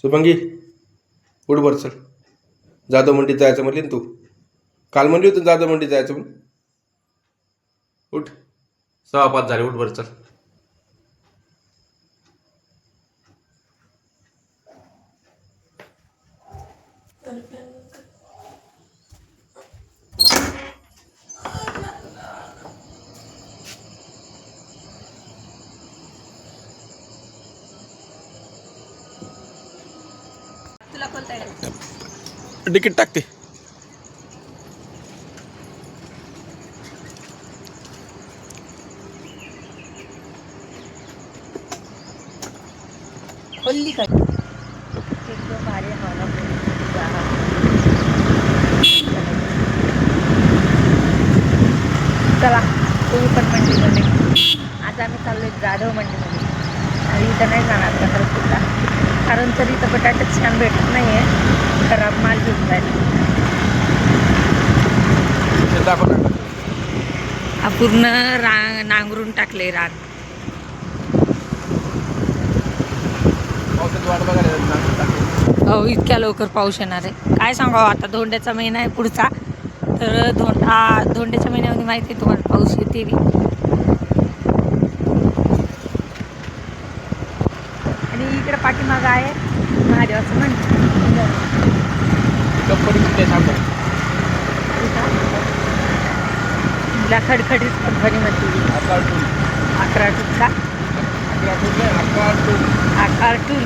शुभांगी उठ बर चल. जाधव मंडीत जायचं म्हटली ना तू. काल म्हणली होती जाधव मंडीत जायचं म्हणून. उठ 6:15 झाले. उठ बर चल. तुला कोणता तिकीट टाकते. खोलली का एकदम भारी हवा. चला तुम्ही पण मंडीमध्ये. आज आम्ही चाललो जाधव मंडीमध्ये आणि इथं नाही जाणार पंढरपूरला, कारण तरी इथं बटाटे छान भेटत नाही आहे, खराब माल घेऊन जायला. हा पूर्ण नांगरून टाकले रान. हो इतक्या लवकर पाऊस येणार आहे काय सांगावं. आता धोंड्याचा महिना आहे पुढचा, तर धोंड्याच्या महिन्यामध्ये माहिती आहे तुम्हाला पाऊस येते बी. आणि इकडे पाठीमागं आहे महादेवाचं मंदिर. खडखडीत कंपनीमध्ये 11 का कार्टून.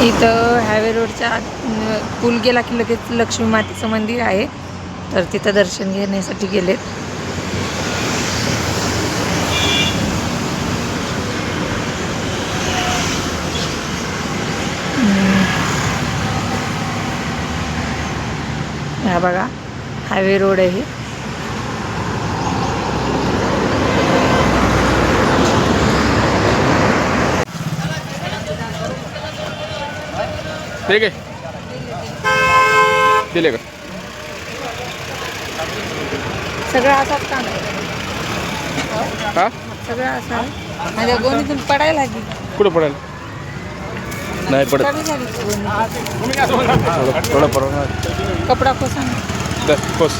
इथं हायवे रोडच्या पूल गेला की लगेच लक्ष्मी मातेचं मंदिर आहे, तर तिथं दर्शन घेण्यासाठी गेलेत. हा बघा हायवे रोड आहे. ठीक आहे दिले का सगळं असाच काम आहे. हा सगळं असं आहे. माझ्या गोणीतून पडायला लागली. कुठं पडायला नाही पडत. कमी झाली थोडं परवा कपडा कोसा नाही. दस कोस.